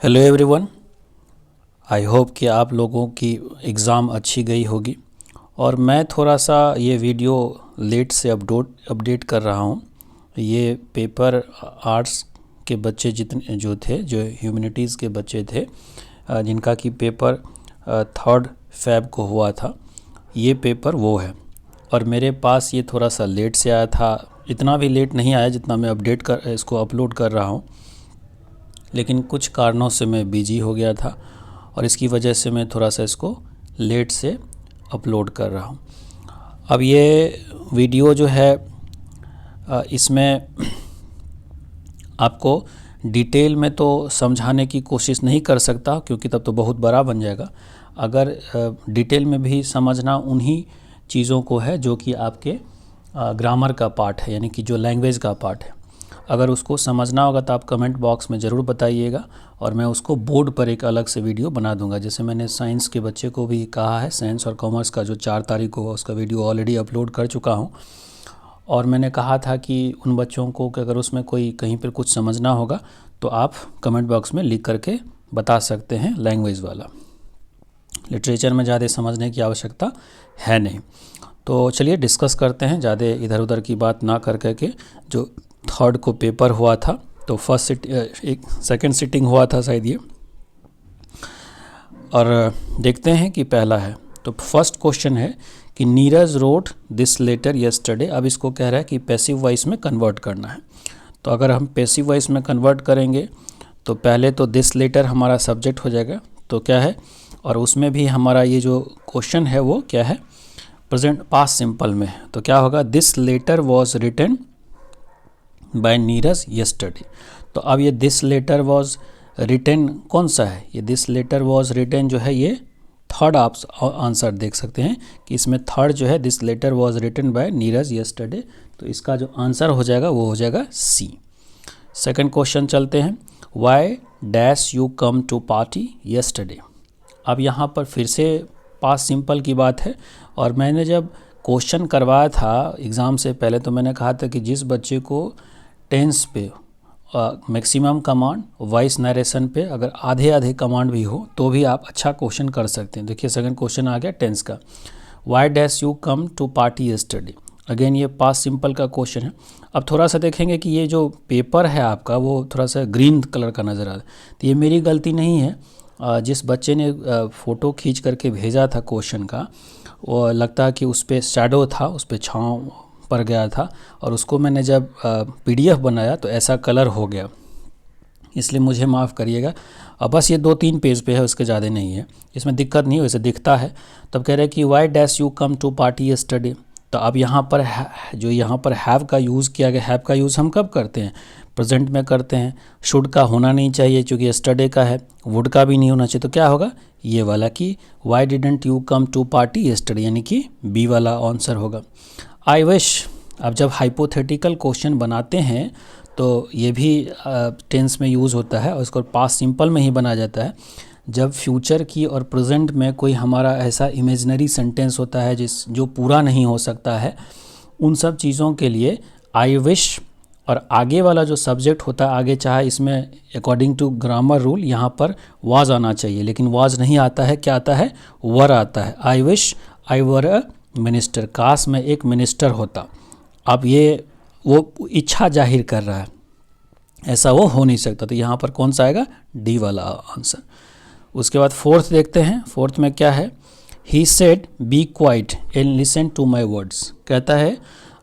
Hello everyone, I hope कि आप लोगों की एग्ज़ाम अच्छी गई होगी। और मैं थोड़ा सा ये वीडियो लेट से अपडेट कर रहा हूँ। ये पेपर आर्ट्स के बच्चे जितने जो थे, जो ह्यूमैनिटीज़ के बच्चे थे, जिनका कि पेपर 3 फ़रवरी को हुआ था, ये पेपर वो है। और मेरे पास ये थोड़ा सा लेट से आया था, इतना भी लेट नहीं आया जितना मैं इसको अपलोड कर रहा हूँ, लेकिन कुछ कारणों से मैं बिजी हो गया था और इसकी वजह से मैं थोड़ा सा इसको लेट से अपलोड कर रहा हूँ। अब ये वीडियो जो है इसमें आपको डिटेल में तो समझाने की कोशिश नहीं कर सकता, क्योंकि तब तो बहुत बड़ा बन जाएगा। अगर डिटेल में भी समझना उन्हीं चीज़ों को है जो कि आपके ग्रामर का पार्ट है, यानी कि जो लैंग्वेज का पार्ट है। अगर उसको समझना होगा तो आप कमेंट बॉक्स में ज़रूर बताइएगा और मैं उसको बोर्ड पर एक अलग से वीडियो बना दूंगा। जैसे मैंने साइंस के बच्चे को भी कहा है, साइंस और कॉमर्स का जो 4 तारीख को उसका वीडियो ऑलरेडी अपलोड कर चुका हूं। और मैंने कहा था कि उन बच्चों को कि अगर उसमें कोई कहीं पर कुछ समझना होगा तो आप कमेंट बॉक्स में लिख करके बता सकते हैं। लैंग्वेज वाला, लिटरेचर में ज़्यादा समझने की आवश्यकता है नहीं। तो चलिए डिस्कस करते हैं, ज़्यादा इधर उधर की बात ना कर करके। जो 3 को पेपर हुआ था, तो सेकंड सिटिंग हुआ था शायद ये, और देखते हैं कि पहला है। तो फर्स्ट क्वेश्चन है कि Neeraj wrote this letter yesterday. अब इसको कह रहा है कि पैसिव वॉइस में कन्वर्ट करना है। तो अगर हम पैसिव वॉइस में कन्वर्ट करेंगे तो पहले तो दिस लेटर हमारा सब्जेक्ट हो जाएगा, तो क्या है, और उसमें भी हमारा ये जो क्वेश्चन है वो क्या है, प्रेजेंट पास्ट सिंपल में। तो क्या होगा, this letter was written by Neeraj yesterday. तो अब ये दिस लेटर वॉज रिटन कौन सा है, ये दिस लेटर वॉज रिटन जो है ये थर्ड आप आंसर देख सकते हैं कि इसमें थर्ड जो है, this letter was written by Neeraj yesterday. तो इसका जो आंसर हो जाएगा वो हो जाएगा सी। सेकंड क्वेश्चन चलते हैं, why dash you come to party yesterday. अब यहाँ पर फिर से पास्ट सिंपल की बात है। और मैंने जब क्वेश्चन करवाया था एग्ज़ाम से पहले तो मैंने कहा था कि जिस बच्चे को टेंस पे मैक्सिमम कमांड, वॉइस नरेशन पे अगर आधे आधे कमांड भी हो तो भी आप अच्छा क्वेश्चन कर सकते हैं। देखिए सेकंड क्वेश्चन आ गया टेंस का, why dash you come to party yesterday. Again ये पास्ट सिंपल का क्वेश्चन है। अब थोड़ा सा देखेंगे कि ये जो पेपर है आपका वो थोड़ा सा ग्रीन कलर का नज़र आ रहा है। तो ये मेरी गलती नहीं है, जिस बच्चे ने फ़ोटो खींच करके भेजा था क्वेश्चन का, वो लगता है कि उस पर शैडो था, उस पर छाँव पड़ गया था, और उसको मैंने जब PDF बनाया तो ऐसा कलर हो गया, इसलिए मुझे माफ़ करिएगा। अब बस ये 2-3 पेज पे है, उसके ज़्यादा नहीं है, इसमें दिक्कत नहीं, वैसे दिखता है। तब कह रहे हैं कि why dash you come to party yesterday. तो अब यहाँ पर जो यहाँ पर हैव का यूज़ किया गया, हैव का यूज़ हम कब करते हैं, प्रेजेंट में करते हैं। शुड का होना नहीं चाहिए क्योंकि यस्टरडे का है, वुड का भी नहीं होना चाहिए। तो क्या होगा, ये वाला कि why didn't you come to party yesterday, यानी कि बी वाला आंसर होगा। I wish. अब जब हाइपोथेटिकल क्वेश्चन बनाते हैं तो ये भी टेंस में यूज़ होता है और इसको पास्ट सिंपल में ही बना जाता है। जब फ्यूचर की और प्रेजेंट में कोई हमारा ऐसा इमेजिनरी सेंटेंस होता है जो पूरा नहीं हो सकता है, उन सब चीज़ों के लिए आई विश और आगे वाला जो सब्जेक्ट होता है, आगे चाहे इसमें अकॉर्डिंग टू ग्रामर रूल यहाँ पर वाज आना चाहिए, लेकिन वाज नहीं आता है, क्या आता है, वर आता है। I wish I were a minister, काश मैं एक मिनिस्टर होता। अब ये वो इच्छा जाहिर कर रहा है, ऐसा वो हो नहीं सकता। तो यहाँ पर कौन सा आएगा, डी वाला आंसर। उसके बाद फोर्थ देखते हैं, फोर्थ में क्या है, he said be quiet and listen to my words. कहता है,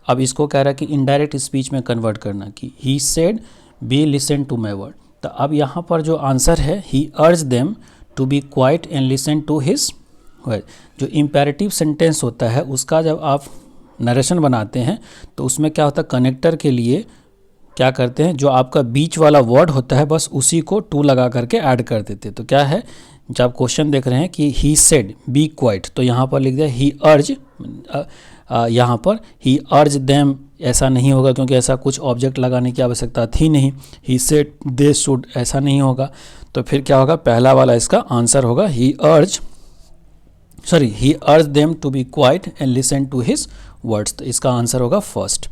अब इसको कह रहा है कि इनडायरेक्ट स्पीच में कन्वर्ट करना, कि he said be listen to my word. तो अब यहाँ पर जो आंसर है, he urge them to be quiet and listen to his word. जो इम्पेरेटिव सेंटेंस होता है उसका जब आप नरेशन बनाते हैं तो उसमें क्या होता है, कनेक्टर के लिए क्या करते हैं, जो आपका बीच वाला वर्ड होता है बस उसी को टू लगा करके ऐड कर देते हैं। तो क्या है, जब आप क्वेश्चन देख रहे हैं कि ही सेड बी क्वाइट, तो यहाँ पर लिख दिया ही अर्ज, यहाँ पर ही अर्ज देम ऐसा नहीं होगा क्योंकि ऐसा कुछ ऑब्जेक्ट लगाने की आवश्यकता थी नहीं। ही सेड दे शुड ऐसा नहीं होगा। तो फिर क्या होगा, पहला वाला इसका आंसर होगा, he urge them to be quiet and listen to his words. तो इसका आंसर होगा फर्स्ट,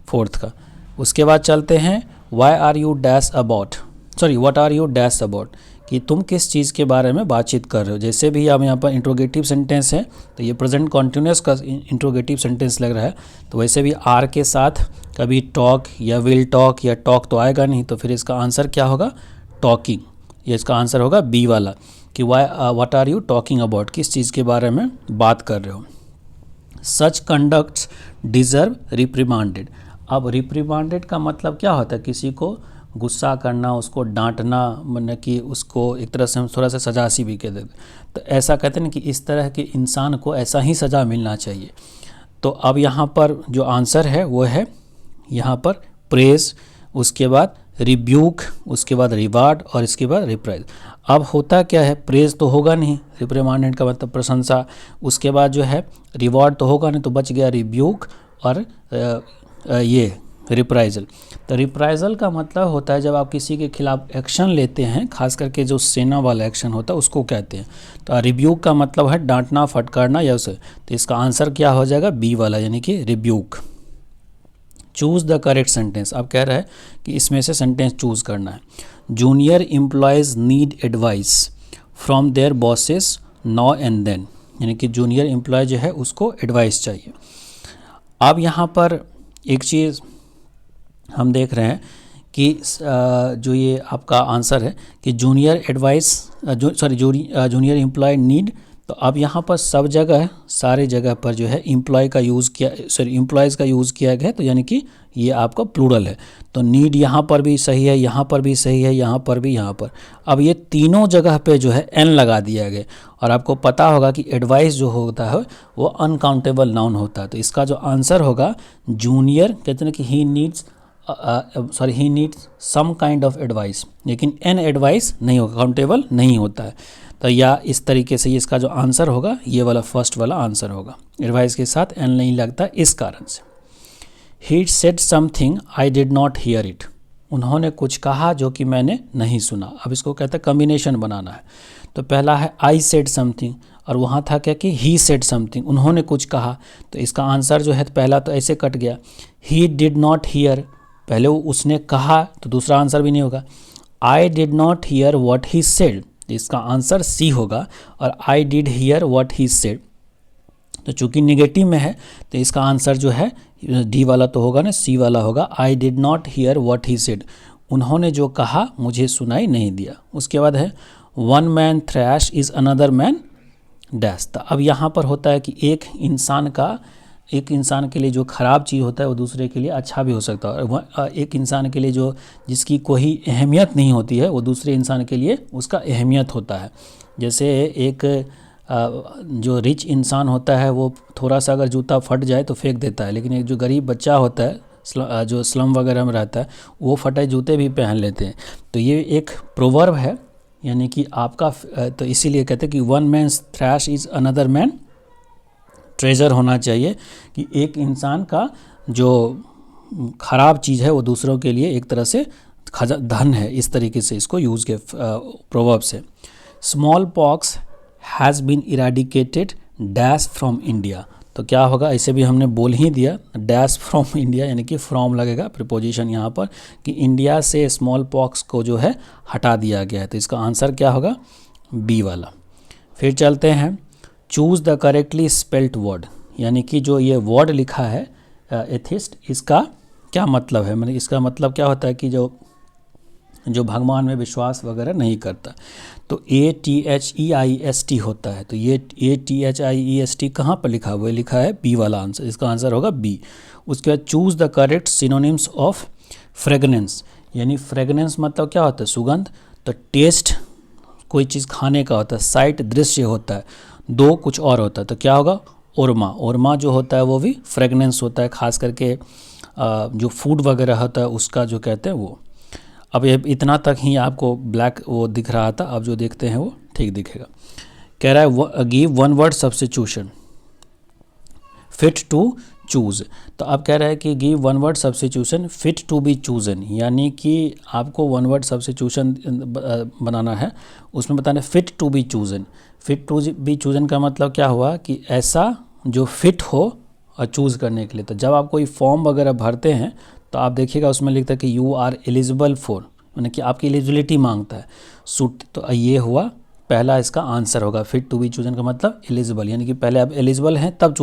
फोर्थ का। उसके बाद चलते हैं, why are you dash about, what are you dash about, कि तुम किस चीज़ के बारे में बातचीत कर रहे हो। जैसे भी अब यहाँ पर इंट्रोगेटिव सेंटेंस है तो ये प्रेजेंट कॉन्टिन्यूस का इंट्रोगेटिव सेंटेंस लग रहा है, तो वैसे भी आर के साथ कभी टॉक या विल टॉक या टॉक तो आएगा नहीं, तो फिर इसका आंसर क्या होगा, टॉकिंग। ये इसका आंसर होगा बी वाला कि what are you talking about, किस चीज़ के बारे में बात कर रहे हो। Such conducts deserve reprimanded. अब रिप्रिमांडेड का मतलब क्या होता है, किसी को गुस्सा करना, उसको डांटना, मतलब कि उसको एक तरह से हम थोड़ा सा सजा सी भी कह देते, तो ऐसा कहते हैं कि इस तरह के इंसान को ऐसा ही सज़ा मिलना चाहिए। तो अब यहाँ पर जो आंसर है वो है यहाँ पर प्रेज, उसके बाद रिब्यूक, उसके बाद रिवार्ड और इसके बाद रिप्राइज। अब होता क्या है, प्रेज तो होगा नहीं, रिप्रिमांडेड का मतलब प्रशंसा, उसके बाद जो है रिवार्ड तो होगा नहीं, तो बच गया रिब्यूक और ये रिप्राइजल। तो रिप्राइजल का मतलब होता है जब आप किसी के खिलाफ एक्शन लेते हैं, खास करके जो सेना वाला एक्शन होता है उसको कहते हैं। तो रिब्यूक का मतलब है डांटना, फटकारना या उसे, तो इसका आंसर क्या हो जाएगा, बी वाला यानी कि rebuke. Choose the correct sentence. अब कह रहा है कि इसमें से सेंटेंस चूज़ करना है। Junior employees need advice from their bosses now and then, यानी कि जूनियर एम्प्लॉय जो है उसको एडवाइस चाहिए। अब यहाँ पर एक चीज़ हम देख रहे हैं कि जो ये आपका आंसर है कि junior advice junior employ need, तो अब यहाँ पर सब जगह, सारे जगह पर जो है एम्प्लॉय का यूज़ किया, एम्प्लॉयज़ का यूज़ किया गया है, तो यानी कि ये आपका प्लूरल है। तो नीड यहाँ पर भी सही है, यहाँ पर भी सही है, यहाँ पर भी, यहाँ पर। अब ये तीनों जगह पे जो है एन लगा दिया गया, और आपको पता होगा कि एडवाइस जो होता है वो अनकाउंटेबल नाउन होता है। तो इसका जो आंसर होगा जूनियर, कहते हैं कि he needs he needs some kind of advice, लेकिन एन एडवाइस नहीं होगा, काउंटेबल नहीं होता है। तो या इस तरीके से इसका जो आंसर होगा ये वाला फर्स्ट वाला आंसर होगा, एडवाइस के साथ एन नहीं लगता इस कारण से। He said something I did not here it. उन्होंने कुछ कहा जो कि मैंने नहीं सुना। अब इसको कहते हैं कम्बिनेशन बनाना है। तो पहला है आई सेड समथिंग, और वहाँ था क्या कि ही सेड समथिंग, उन्होंने कुछ कहा, तो इसका आंसर जो है पहला तो ऐसे कट गया। ही डिड नॉट हियर, पहले उसने कहा तो दूसरा आंसर भी नहीं होगा। I did not here what he said, इसका आंसर सी होगा, और I did here what he said, तो चूंकि निगेटिव में है तो इसका आंसर जो है डी वाला तो होगा ना, सी वाला होगा। I did not here what he said, उन्होंने जो कहा मुझे सुनाई नहीं दिया। उसके बाद है one man trash is another man dash. तो अब यहाँ पर होता है कि एक इंसान के लिए जो ख़राब चीज़ होता है वो दूसरे के लिए अच्छा भी हो सकता है, और एक इंसान के लिए जो जिसकी कोई अहमियत नहीं होती है वो दूसरे इंसान के लिए उसका अहमियत होता है। जैसे एक जो रिच इंसान होता है वो थोड़ा सा अगर जूता फट जाए तो फेंक देता है, लेकिन एक जो गरीब बच्चा होता है जो स्लम वगैरह में रहता है वो फटे जूते भी पहन लेते हैं। तो ये एक प्रोवर्ब है, यानी कि आपका, तो इसीलिए कहते हैं कि one man trash is another man treasure होना चाहिए, कि एक इंसान का जो ख़राब चीज़ है वो दूसरों के लिए एक तरह से धन है। इस तरीके से इसको यूज़ के प्रोवर्ब से। Smallpox has been eradicated dash from India, तो क्या होगा, ऐसे भी हमने बोल ही दिया डैश फ्रॉम इंडिया, यानी कि फ्रॉम लगेगा प्रीपोजिशन यहाँ पर, कि इंडिया से स्मॉल पॉक्स को जो है हटा दिया गया है। तो इसका आंसर क्या होगा, बी वाला। फिर चलते हैं, choose the correctly spelt word, यानी कि जो ये वर्ड लिखा है एथिस्ट, इसका क्या मतलब है, मतलब इसका मतलब क्या होता है कि जो भगवान में विश्वास वगैरह नहीं करता। तो ATHEIST होता है, तो ये ATHIEST कहाँ पर लिखा हुआ है, लिखा है बी वाला आंसर, इसका आंसर होगा बी। उसके बाद choose the correct synonyms of fragrance, यानी फ्रेगनेंस मतलब क्या होता है, सुगंध। तो टेस्ट कोई चीज़ खाने का होता है, साइट दृश्य होता है, दो कुछ और होता है, तो क्या होगा, ओरमा। ओरमा जो होता है वो भी फ्रेगनेंस होता है, खास करके जो फूड वगैरह होता है उसका जो कहते हैं वो। अब ये इतना तक ही आपको ब्लैक वो दिख रहा था, अब जो देखते हैं वो ठीक दिखेगा। कह रहा है give one word substitution fit to choose. तो अब कह रहा है कि give one word substitution fit to be chosen, यानी कि आपको वन वर्ड सब्स्टिट्यूशन बनाना है, उसमें बताना fit to be chosen. Fit to be chosen का मतलब क्या हुआ कि ऐसा जो फिट हो और चूज़ करने के लिए। तो जब आप कोई फॉर्म वगैरह भरते हैं तो आप देखिएगा उसमें लिखता है कि यू आर एलिजिबल फॉर, यानी कि आपकी एलिजिबिलिटी मांगता है। सूट तो ये हुआ पहला इसका आंसर होगा। फिट टू बी चूजन का मतलब एलिजिबल, यानी कि पहले आप एलिजिबल हैं तब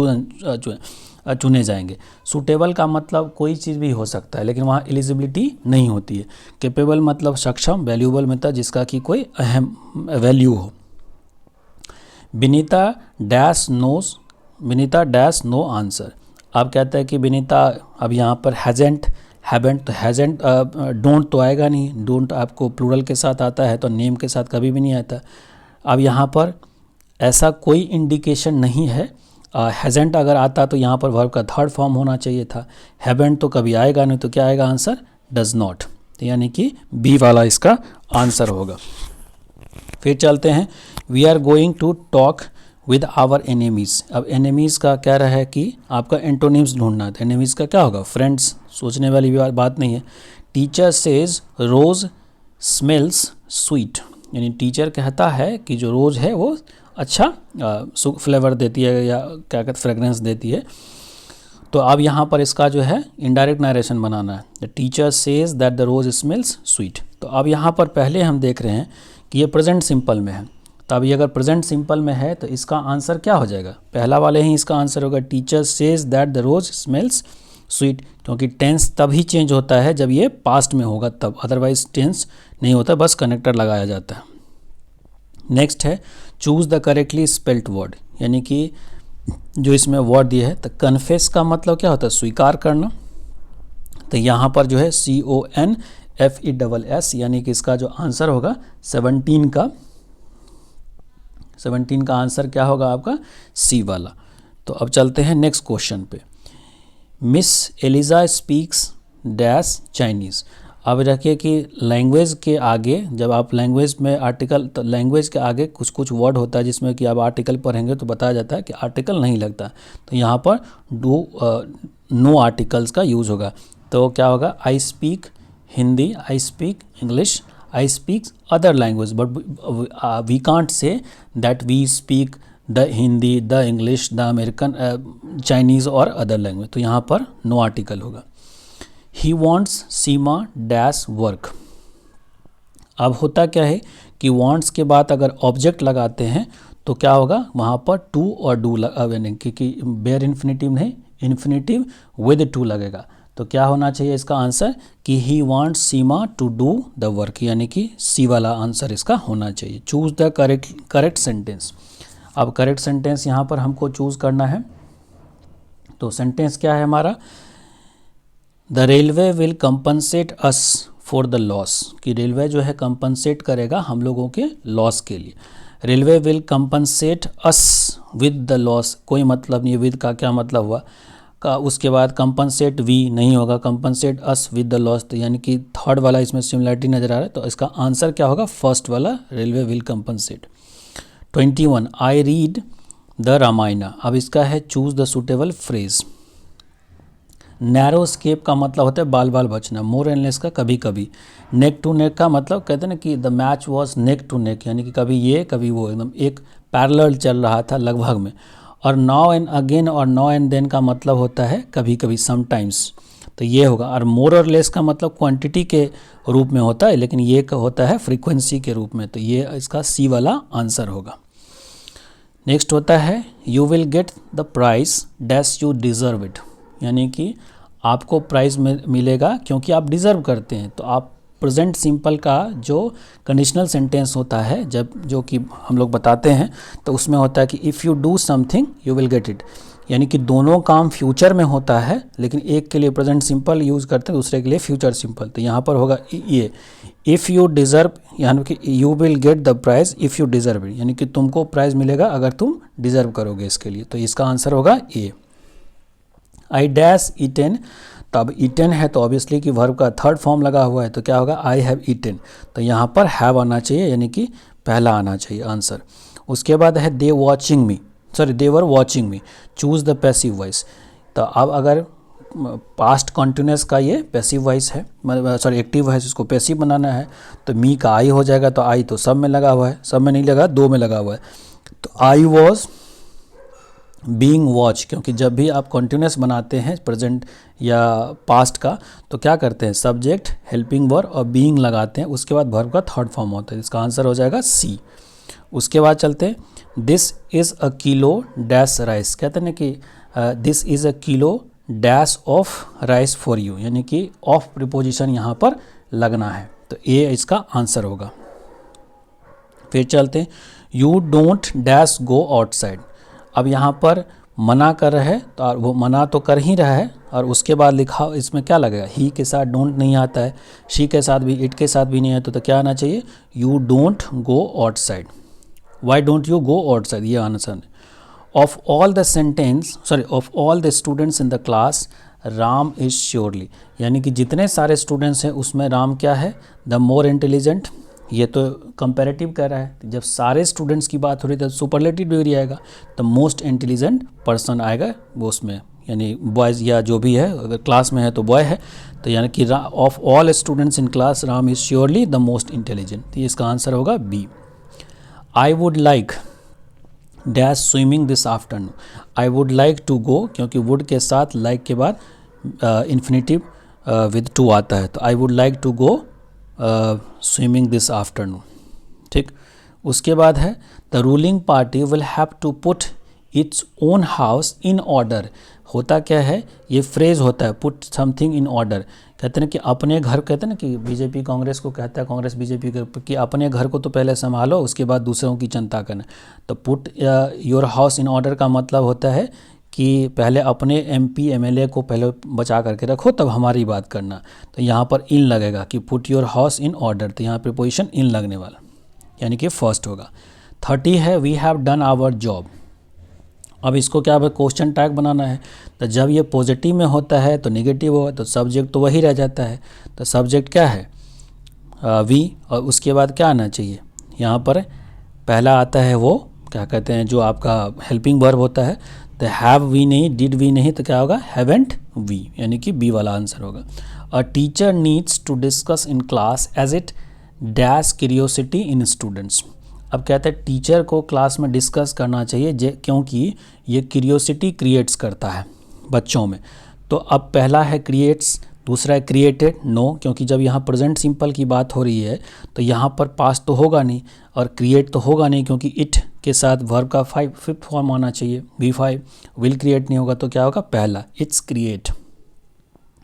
चुने जाएंगे। सूटेबल का मतलब कोई चीज़ भी हो सकता है लेकिन वहाँ एलिजिबिलिटी नहीं होती है। कैपेबल मतलब सक्षम, वैल्यूएबल मतलब जिसका कि कोई अहम वैल्यू हो। Vinita dash no answer. आप कहते हैं कि विनीता, अब यहाँ पर हैजेंट, हैवेंट, तो हैजेंट डोंट तो आएगा नहीं, डोंट आपको प्लूरल के साथ आता है तो नेम के साथ कभी भी नहीं आता। अब यहाँ पर ऐसा कोई इंडिकेशन नहीं है। हैजेंट अगर आता तो यहाँ पर वर्ब का थर्ड फॉर्म होना चाहिए था। हैवेंट तो कभी आएगा नहीं, तो क्या आएगा आंसर? डज नॉट, तो यानी कि बी वाला इसका आंसर होगा। फिर चलते हैं, we are going to talk with our enemies. अब एनिमीज़ का कह रहा है कि आपका एंटोनिम्स ढूंढना है, तो एनिमीज़ का क्या होगा? फ्रेंड्स। सोचने वाली बात नहीं है। टीचर सेज रोज़ स्मेल्स स्वीट, यानी टीचर कहता है कि जो रोज़ है वो अच्छा फ्लेवर देती है या क्या कहते फ्रेगरेंस देती है। तो अब यहाँ पर इसका जो है इनडायरेक्ट नरेशन बनाना है। The teacher says that the rose smells sweet. तो अब यहाँ पर पहले हम देख रहे हैं कि ये प्रेजेंट सिंपल में है, तो अब ये अगर प्रेजेंट सिंपल में है तो इसका आंसर क्या हो जाएगा? पहला वाले ही इसका आंसर होगा, teacher says that the rose smells sweet, क्योंकि टेंस तभी चेंज होता है जब ये पास्ट में होगा तब, अदरवाइज टेंस नहीं होता, बस कनेक्टर लगाया जाता है। नेक्स्ट है choose the correctly spelled word, यानी कि जो इसमें वर्ड दिया है, तो कन्फेस का मतलब क्या होता है? स्वीकार करना। तो यहाँ पर जो है CONFESS, यानी कि इसका जो आंसर होगा 17 का आंसर क्या होगा आपका? सी वाला। तो अब चलते हैं नेक्स्ट क्वेश्चन पे। Miss Eliza speaks dash Chinese. अब रखिए कि लैंग्वेज के आगे, जब आप लैंग्वेज में आर्टिकल, तो लैंग्वेज के आगे कुछ कुछ वर्ड होता है जिसमें कि आप आर्टिकल पढ़ेंगे तो बताया जाता है कि आर्टिकल नहीं लगता, तो यहाँ पर नो आर्टिकल्स का यूज़ होगा। तो क्या होगा? I speak Hindi, I speak English, I speak other language, but we can't say that we speak the Hindi, the English, the American, Chinese और अदर लैंग्वेज, तो यहाँ पर नो आर्टिकल होगा। He wants Seema dash work. अब होता क्या है कि वॉन्ट्स के बाद अगर ऑब्जेक्ट लगाते हैं तो क्या होगा? वहाँ पर टू और डू क्योंकि बेयर इन्फिनेटिव नहीं, इन्फिनेटिव विद टू लगेगा। तो क्या होना चाहिए इसका आंसर? कि he wants Seema to do the work, यानी कि सी वाला आंसर इसका होना चाहिए। Choose the correct sentence. अब करेक्ट सेंटेंस यहाँ पर हमको चूज़ करना है, तो सेंटेंस क्या है हमारा? The railway will compensate us for the loss, कि रेलवे जो है कंपनसेट करेगा हम लोगों के लॉस के लिए। Railway will compensate us with the loss, कोई मतलब नहीं, विद का क्या मतलब हुआ का। उसके बाद कंपनसेट वी नहीं होगा, compensate us with the loss, तो यानी कि थर्ड वाला इसमें सिमिलरिटी नज़र आ रहा है, तो इसका आंसर क्या होगा? फर्स्ट वाला, railway will compensate. 21 I read the Ramayana. अब इसका है choose the suitable phrase. Narrow escape का मतलब होता है बाल बाल बचना, मोर एंड लेस का कभी कभी। नेक टू नेक का मतलब कहते हैं ना कि the match was neck to neck, यानी कि कभी ये कभी वो, एकदम एक पैरेलल चल रहा था लगभग में। और नाउ एंड अगेन और नाउ एंड देन का मतलब होता है कभी कभी, समटाइम्स, तो ये होगा। और मोर और लेस का मतलब क्वांटिटी के रूप में होता है, लेकिन ये होता है फ्रीक्वेंसी के रूप में, तो ये इसका सी वाला आंसर होगा। नेक्स्ट होता है you will get the prize dash you deserve it, यानी कि आपको प्राइज़ मिलेगा क्योंकि आप डिज़र्व करते हैं। तो आप प्रेजेंट सिंपल का जो कंडीशनल सेंटेंस होता है, जब जो कि हम लोग बताते हैं, तो उसमें होता है कि if you do something you will get it, यानी कि दोनों काम फ्यूचर में होता है, लेकिन एक के लिए प्रेजेंट सिंपल यूज़ करते हैं, दूसरे के लिए फ्यूचर सिंपल। तो यहाँ पर होगा ये इफ़ यू डिज़र्व, यानी कि you will get the prize if you deserve it, यानी कि तुमको प्राइज़ मिलेगा अगर तुम डिज़र्व करोगे इसके लिए, तो इसका आंसर होगा ए। आई डैश ईटेन, तो अब ईटेन है तो ऑब्वियसली कि वर्ब का थर्ड फॉर्म लगा हुआ है, तो क्या होगा? आई हैव ईटेन, तो यहाँ पर हैव आना चाहिए, यानी कि पहला आना चाहिए आंसर। उसके बाद है दे watching me, sorry they were watching me, choose the passive voice. तो अब अगर पास्ट कॉन्टिन्यूस का ये पैसिव वॉइस है, सॉरी एक्टिव वॉइस, इसको पैसिव बनाना है, तो मी का आई हो जाएगा, तो आई तो सब में लगा हुआ है, सब में नहीं लगा, दो में लगा हुआ है, तो आई वॉज बीइंग वॉच, क्योंकि जब भी आप कॉन्टिन्यूस बनाते हैं प्रेजेंट या पास्ट का तो क्या करते हैं, सब्जेक्ट हेल्पिंग वर्ब और बीइंग लगाते हैं, उसके बाद वर्ब का थर्ड फॉर्म होता है, इसका आंसर हो जाएगा सी। उसके बाद चलते हैं, this is a kilo dash rice, कहते हैं ना कि this is a kilo dash of rice for you, यानी कि ऑफ प्रीपोजिशन यहाँ पर लगना है, तो ए इसका आंसर होगा। फिर चलते हैं, you don't dash go outside, अब यहाँ पर मना कर रहा है तो वो मना तो कर ही रहा है, और उसके बाद लिखा इसमें क्या लगेगा, ही के साथ डोंट नहीं आता है, शी के साथ भी, इट के साथ भी नहीं आता, तो क्या आना चाहिए, you don't go outside. Why don't you go outside, ये आंसर है। Of all the sentence sorry of all the students in the class Ram is surely, यानी कि जितने सारे स्टूडेंट्स हैं उसमें राम क्या है, द मोर इंटेलिजेंट, ये तो कंपैरेटिव कर रहा है, जब सारे स्टूडेंट्स की बात हो रही है तो सुपरलेटिव डिग्री आएगा, तो मोस्ट इंटेलिजेंट पर्सन आएगा वो उसमें, यानी बॉयज़ या जो भी है, अगर क्लास में है तो बॉय है, तो यानी कि of all students in class Ram is surely the most intelligent, तो इसका आंसर होगा B. I would like dash swimming this afternoon, I would like to go, क्योंकि वुड के साथ लाइक के बाद इन्फिनेटिव विद टू आता है, तो I would like to go swimming this afternoon, ठीक। उसके बाद है, the ruling party will have to put its own house in order, होता क्या है, ये फ्रेज होता है पुट समथिंग इन ऑर्डर, कहते हैं कि अपने घर, कहते हैं ना कि बीजेपी कांग्रेस को कहता है, कांग्रेस बीजेपी कि अपने घर को तो पहले संभालो उसके बाद दूसरों की चिंता करना, तो put your house in order का मतलब होता है कि पहले अपने एमपी एमएलए को पहले बचा करके रखो तब हमारी बात करना, तो यहाँ पर इन लगेगा कि put your house in order, तो यहाँ प्रीपोजिशन इन लगने वाला, यानी कि फर्स्ट होगा। 30 है, we have done our job, अब इसको क्या क्वेश्चन टैग बनाना है, तो जब ये पॉजिटिव में होता है तो नेगेटिव होगा, तो सब्जेक्ट तो वही रह जाता है, तो सब्जेक्ट क्या है, वी, और उसके बाद क्या आना चाहिए, यहाँ पर पहला आता है वो क्या कहते हैं जो आपका हेल्पिंग वर्ब होता है, तो हैव वी नहीं, डिड वी नहीं, तो क्या होगा, हैवेंट वी, यानी कि बी वाला आंसर होगा। A teacher needs to discuss in class as it dash curiosity in students, अब कहते हैं टीचर को क्लास में डिस्कस करना चाहिए क्योंकि ये क्यूरियोसिटी क्रिएट्स करता है बच्चों में, तो अब पहला है क्रिएट्स, दूसरा है क्रिएटेड, नो, क्योंकि जब यहाँ प्रेजेंट सिंपल की बात हो रही है तो यहाँ पर पास तो होगा नहीं और क्रिएट तो होगा नहीं, क्योंकि इट के साथ वर्ब का फिफ्थ फॉर्म आना चाहिए, V5, विल क्रिएट नहीं होगा, तो क्या होगा, पहला its create,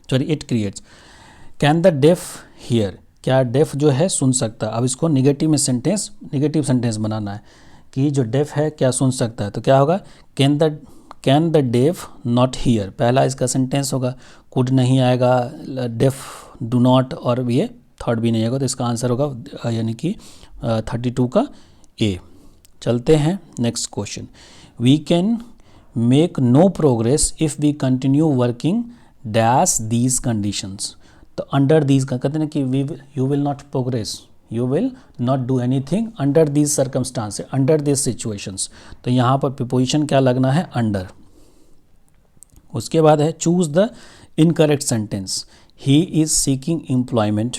sorry it creates. Can the deaf hear, क्या डेफ जो है सुन सकता है, अब इसको नेगेटिव सेंटेंस बनाना है कि जो डेफ है क्या सुन सकता है, तो क्या होगा, can the deaf not hear, पहला इसका सेंटेंस होगा, कुड नहीं आएगा, डेफ डू नॉट, और ये थर्ड भी नहीं आएगा, तो इसका आंसर होगा यानी कि 32 का ए। चलते हैं next question, we can make no progress if we continue working dash these conditions, तो अंडर दीज का कहते हैं कि you will not progress, you will not do anything under these circumstances, under these situations, तो यहाँ पर preposition क्या लगना है, अंडर। उसके बाद है, choose the incorrect sentence, he is seeking employment,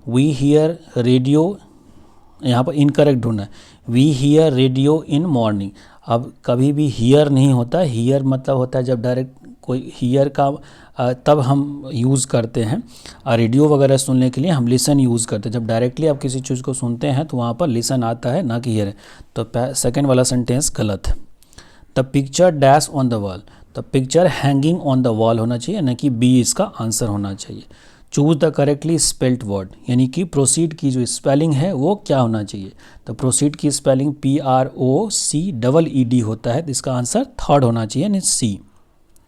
we hear radio, यहाँ पर इनकरेक्ट ढूंढना है, we hear radio in morning, अब कभी भी हियर नहीं होता, हियर मतलब होता है जब डायरेक्ट कोई हियर का तब हम यूज़ करते हैं, रेडियो वगैरह सुनने के लिए हम लिसन यूज़ करते हैं, जब डायरेक्टली आप किसी चीज़ को सुनते हैं तो वहाँ पर लिसन आता है ना कि हियर है, तो सेकेंड वाला सेंटेंस गलत है। The picture dash on the wall, तो picture hanging on the wall होना चाहिए, ना कि बी इसका आंसर होना चाहिए। Choose the correctly spelled word, यानी कि प्रोसीड की जो स्पेलिंग है वो क्या होना चाहिए, तो प्रोसीड की स्पेलिंग PROCEED होता है, तो इसका आंसर थर्ड होना चाहिए यानी सी।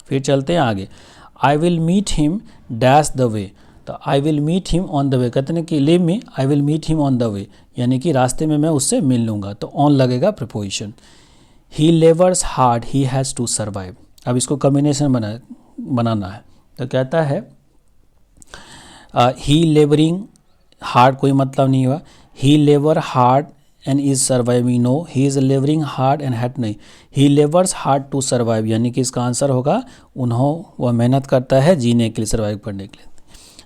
फिर चलते हैं आगे, I will meet him dash the way, तो I will meet him on the way, कहते हैं कि लिव में I will meet him on the way, यानी कि रास्ते में मैं उससे मिल लूँगा, तो ऑन लगेगा preposition. He labours hard he has to survive, अब इसको कॉम्बिनेशन बनाना है, तो कहता है ही लेबरिंग हार्ड, कोई मतलब नहीं हुआ, he labour hard and is surviving, no, he is labouring hard and had नहीं, he labours hard to survive, यानी कि इसका आंसर होगा वह मेहनत करता है जीने के लिए, सर्वाइव करने के लिए,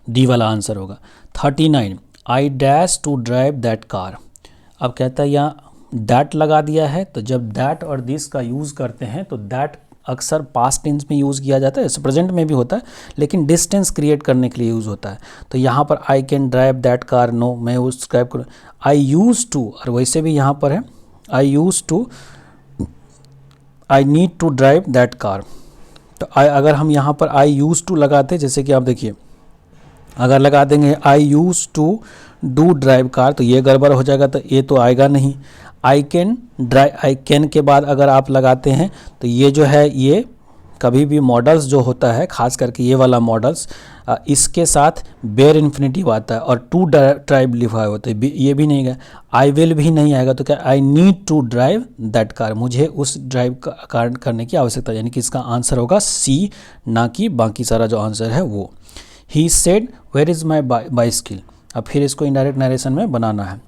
डी वाला आंसर होगा। 39, I dash to drive that car, अब कहता है दैट लगा दिया है, तो जब दैट और दिस का यूज़ करते हैं तो दैट अक्सर पास्ट टेंस में यूज़ किया जाता है, जैसे प्रेजेंट में भी होता है, लेकिन डिस्टेंस क्रिएट करने के लिए यूज़ होता है। तो यहाँ पर I can drive that car, no मैं उस ड्राइव करूँ, आई यूज़ टू, और वैसे भी यहाँ पर है I use to, I need to drive that car. तो अगर हम यहाँ पर आई यूज़ टू लगाते, जैसे कि आप देखिए अगर लगा देंगे I use to do drive car, तो ये गड़बड़ हो जाएगा, तो ये तो आएगा नहीं। आई कैन ड्राइव, आई कैन के बाद अगर आप लगाते हैं तो ये जो है ये कभी भी मॉडल्स जो होता है, खास करके ये वाला मॉडल्स, इसके साथ बेयर इन्फिनिटिव आता है और टू ड्राइव लिखा होता है, ये भी नहीं है। आई विल भी नहीं आएगा, तो क्या I need to drive that car, मुझे उस ड्राइव कार करने की आवश्यकता, यानी कि इसका आंसर होगा सी, ना कि बाकी सारा जो आंसर है वो। He said where is my bicycle, अब फिर इसको इनडायरेक्ट नरेशन में बनाना है।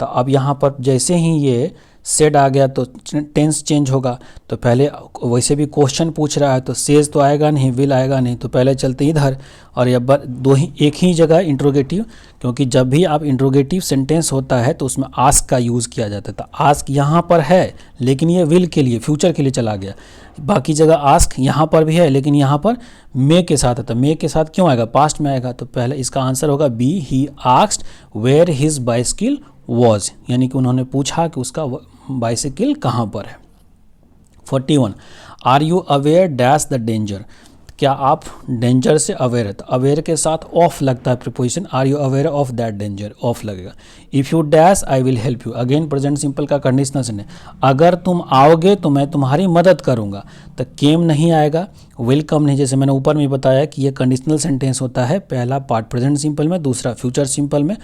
तो अब यहाँ पर जैसे ही ये सेड आ गया तो टेंस चेंज होगा, तो पहले वैसे भी क्वेश्चन पूछ रहा है तो सेज तो आएगा नहीं, विल आएगा नहीं, तो पहले चलते इधर, और ये एक ही जगह इंट्रोगेटिव, क्योंकि जब भी आप इंट्रोगेटिव सेंटेंस होता है तो उसमें आस्क का यूज़ किया जाता है। तो आस्क यहाँ पर है, लेकिन ये विल के लिए, फ्यूचर के लिए चला गया। बाकी जगह आस्क यहाँ पर भी है, लेकिन यहाँ पर मे के साथ है, तो मे के साथ क्यों आएगा, पास्ट में आएगा। तो पहले इसका आंसर होगा B, he asked where his bicycle was, यानी कि उन्होंने पूछा कि उसका बाइसिकल कहाँ पर है। 41, are you aware dash the danger, क्या आप डेंजर से अवेयर है, तो अवेयर के साथ ऑफ लगता है preposition, are you aware of that danger, of लगेगा। If you dash I will help you, again present simple का कंडीशनल सेंटेंस, अगर तुम आओगे तो मैं तुम्हारी मदद करूंगा, तो केम नहीं आएगा, वेलकम नहीं, जैसे मैंने ऊपर में बताया कि ये कंडीशनल सेंटेंस होता है, पहला पार्ट प्रेजेंट सिंपल में, दूसरा फ्यूचर सिंपल में।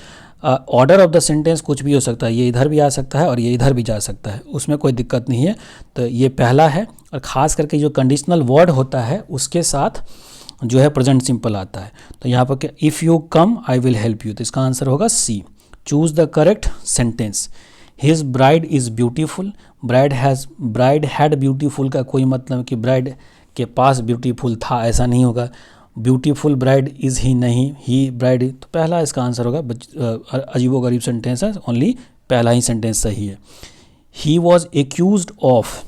ऑर्डर ऑफ द सेंटेंस कुछ भी हो सकता है, ये इधर भी आ सकता है और ये इधर भी जा सकता है, उसमें कोई दिक्कत नहीं है। तो ये पहला है, और ख़ास करके जो कंडीशनल वर्ड होता है उसके साथ जो है प्रेजेंट सिंपल आता है। तो यहाँ पर क्या, if you come I will help you, तो इसका आंसर होगा C. Choose the correct sentence, his bride is beautiful, bride had beautiful का कोई मतलब कि ब्राइड के पास ब्यूटीफुल था, ऐसा नहीं होगा। ब्यूटीफुल ब्राइड इज़ ही नहीं, ही ब्राइड, तो पहला इसका आंसर होगा। अजीबोगरीब सेंटेंस है, ओनली पहला ही सेंटेंस सही है। ही वॉज एक्यूज्ड ऑफ,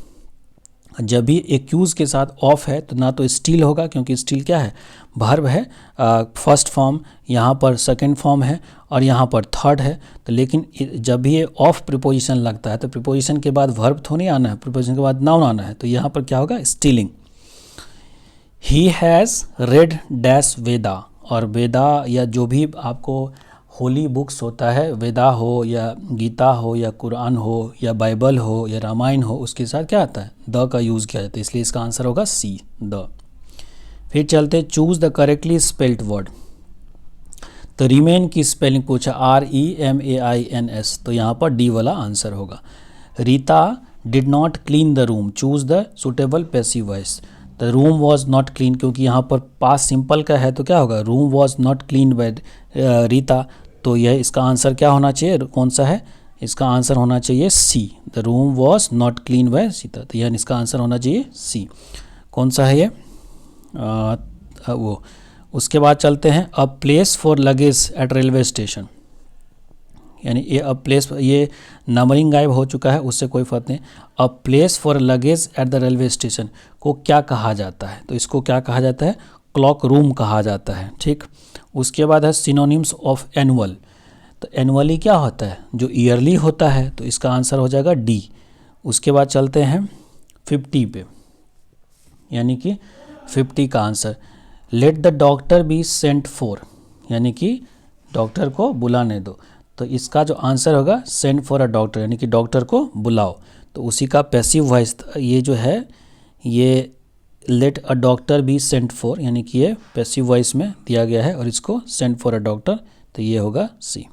जब भी एक्यूज के साथ ऑफ है तो ना तो स्टील होगा, क्योंकि स्टील क्या है, वर्ब है, फर्स्ट फॉर्म, यहाँ पर सेकंड फॉर्म है और यहाँ पर थर्ड है। तो लेकिन जब भी ये ऑफ प्रीपोजिशन लगता है तो प्रीपोजिशन के बाद वर्ब तो नहीं आना है, प्रीपोजिशन के बाद नाउन आना है, तो यहाँ पर क्या होगा, stealing. He has read dash Veda, और वेदा या जो भी आपको होली बुक्स होता है, वेदा हो या गीता हो या कुरान हो या बाइबल हो या रामायण हो, उसके साथ क्या आता है, द का यूज़ किया जाता है, इसलिए इसका आंसर होगा सी, द। फिर चलते choose the correctly spelled word, तो रिमेन की स्पेलिंग पूछा, REMAINS, तो यहाँ पर डी वाला आंसर होगा। Rita did not clean the room, choose the suitable passive voice, the room was not clean, क्योंकि यहाँ पर पास सिंपल का है तो क्या होगा, room was not clean bye Rita, तो यह इसका आंसर क्या होना चाहिए, कौन सा है, इसका आंसर होना चाहिए C, the room was not clean by Sita, तो यह इसका आंसर होना चाहिए सी। कौन सा है ये, वो। उसके बाद चलते हैं, a place for luggage eight railway station, यानी ये अ प्लेस, ये नंबरिंग गायब हो चुका है, उससे कोई फर्क नहीं। A place for luggage at the railway station को क्या कहा जाता है, तो इसको क्या कहा जाता है, क्लॉक रूम कहा जाता है, ठीक। उसके बाद है सिनोनिम्स ऑफ एनुअल, तो एनुअली क्या होता है, जो ईयरली होता है, तो इसका आंसर हो जाएगा डी। उसके बाद चलते हैं 50 पे, यानी कि 50 का answer, let the doctor be sent for, यानी कि डॉक्टर को बुलाने दो, तो इसका जो आंसर होगा सेंड फॉर अ डॉक्टर, यानी कि डॉक्टर को बुलाओ, तो उसी का पैसिव वॉइस ये जो है, ये let a doctor be sent for, यानी कि ये पैसिव वॉइस में दिया गया है, और इसको सेंड फॉर अ डॉक्टर, तो ये होगा सी।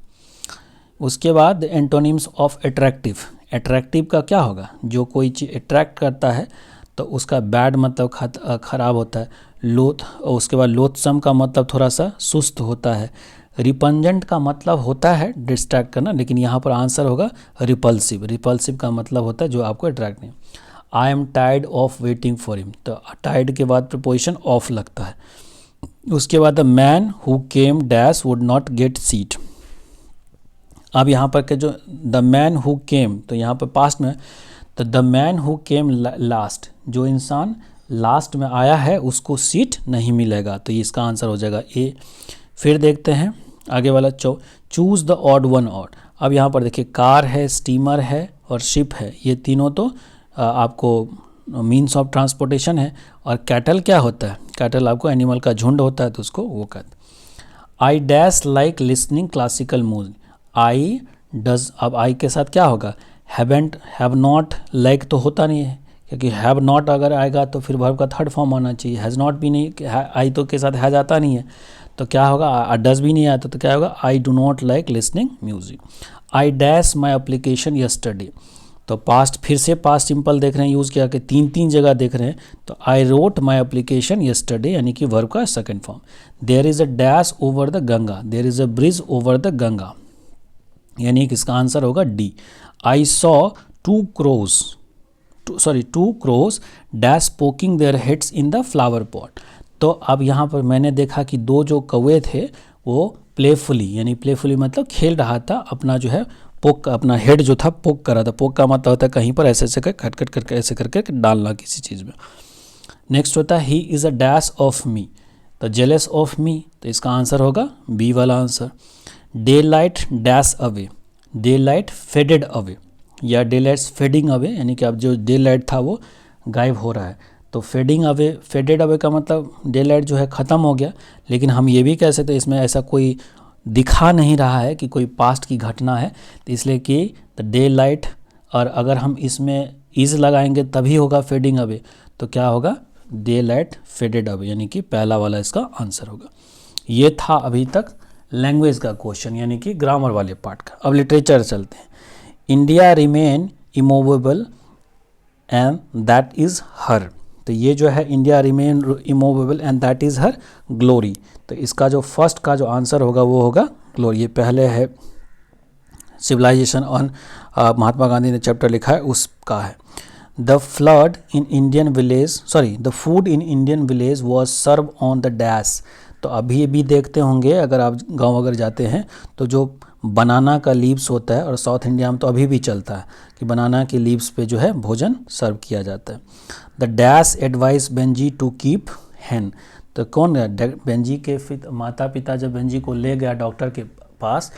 उसके बाद एंटोनिम्स ऑफ अट्रैक्टिव, अट्रैक्टिव का क्या होगा, जो कोई चीज़ अट्रैक्ट करता है तो उसका बैड मतलब खराब होता है, लोथ, और उसके बाद लोथसम का मतलब थोड़ा सा सुस्त होता है, रिपंजेंट का मतलब होता है डिस्ट्रैक्ट करना, लेकिन यहाँ पर आंसर होगा रिपल्सिव, रिपल्सिव का मतलब होता है जो आपको अट्रैक्ट नहीं। I am tired of waiting for him, तो टायर्ड के बाद प्रीपोजिशन ऑफ लगता है। उसके बाद the man who came dash would not gate seat, अब यहाँ पर के जो द मैन हु केम, तो यहाँ पर पास्ट में, तो the man who came last, जो इंसान लास्ट में आया है उसको सीट नहीं मिलेगा, तो ये इसका आंसर हो जाएगा ए। फिर देखते हैं आगे वाला, choose the odd one out. अब यहाँ पर देखिए कार है, स्टीमर है और शिप है, ये तीनों तो आपको मीन्स ऑफ ट्रांसपोर्टेशन है। और कैटल क्या होता है? कैटल आपको एनिमल का झुंड होता है, तो उसको वो कहते हैं। I dash like listening classical music. I does, अब आई के साथ क्या होगा? हैवेंट, हैव नॉट, लाइक तो होता नहीं है, क्योंकि हैव नॉट अगर आएगा तो फिर वर्ब का थर्ड फॉर्म होना चाहिए। हैज़ नॉट भी नहीं, आई तो के साथ हैज़ आता नहीं है, तो क्या होगा? डज भी नहीं आता, तो क्या होगा? I do not like listening music. I dash my application yesterday, तो पास्ट, फिर से पास्ट सिंपल देख रहे हैं यूज़ किया कि तीन जगह देख रहे हैं, तो I wrote my application yesterday, यानी कि वर्ब का second form. There is a dash over the Ganga, there is a bridge over the Ganga, यानी कि इसका आंसर होगा D. I saw two crows dash poking their heads in the flower pot. तो अब यहाँ पर मैंने देखा कि दो जो कौवे थे वो प्लेफुली, यानी प्लेफुली मतलब खेल रहा था, अपना जो है पोक, अपना हेड जो था पोक कर रहा था। पोक का मतलब होता है कहीं पर ऐसे ऐसे खट खट करके ऐसे करके डालना किसी चीज़ में। नेक्स्ट होता है he is a dash of me, तो जेलस ऑफ मी, तो इसका आंसर होगा बी वाला answer. Day light dash away, day light faded away, या डे लाइट्स फेडिंग अवे, यानी कि अब जो डे लाइट था वो गायब हो रहा है, तो फेडिंग अवे, फेडेड अवे का मतलब डे लाइट जो है ख़त्म हो गया। लेकिन हम ये भी कह सकते हैं इसमें ऐसा कोई दिखा नहीं रहा है कि कोई पास्ट की घटना है, तो इसलिए कि द डे लाइट, और अगर हम इसमें इज़ लगाएंगे तभी होगा फेडिंग अवे, तो क्या होगा? डे लाइट फेडेड अवे, यानी कि पहला वाला इसका आंसर होगा। ये था अभी तक लैंग्वेज का क्वेश्चन, यानी कि ग्रामर वाले पार्ट का। अब लिटरेचर चलते हैं। India remain immovable and that is her, तो ये जो है India remain immovable and that is her glory, तो इसका जो फर्स्ट का जो आंसर होगा वो होगा ग्लोरी। ये पहले है सिविलाइजेशन ऑन, महात्मा गांधी ने चैप्टर लिखा है उसका है। The flood in Indian village, sorry the food in Indian village was serve on the dash, तो अभी भी देखते होंगे अगर आप गांव अगर जाते हैं तो जो बनाना का लीव्स होता है, और साउथ इंडिया में तो अभी भी चलता है कि बनाना के लीव्स पे जो है भोजन सर्व किया जाता है। The dash advice Benji to keep hen, तो कौन है? बेंजी के माता पिता जब बेंजी को ले गया डॉक्टर के पास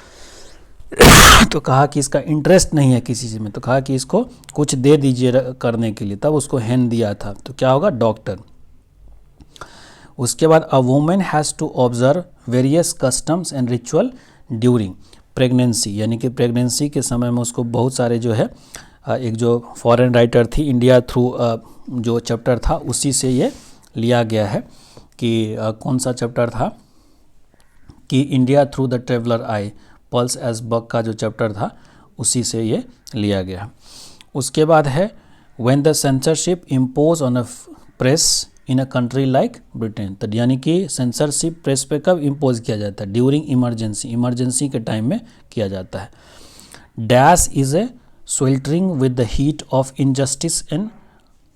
तो कहा कि इसका इंटरेस्ट नहीं है किसी चीज़ में, तो कहा कि इसको कुछ दे दीजिए करने के लिए, तब उसको हैन दिया था, तो क्या होगा? डॉक्टर। उसके बाद a women has to observe various customs and ritual during pregnancy, यानी कि प्रेगनेंसी के समय में उसको बहुत सारे जो है, एक जो फॉरेन राइटर थी इंडिया थ्रू जो चैप्टर था उसी से ये लिया गया है कि कौन सा चैप्टर था कि India through the traveller eye, Pearl S Buck का जो चैप्टर था उसी से ये लिया गया। उसके बाद है when the censorship impose on a press in a country like Britain, तो यानी कि सेंसरशिप प्रेस पे कब इम्पोज किया जाता है? ड्यूरिंग इमरजेंसी, इमरजेंसी के टाइम में किया जाता है। Dash is a sweltering with the heat of injustice and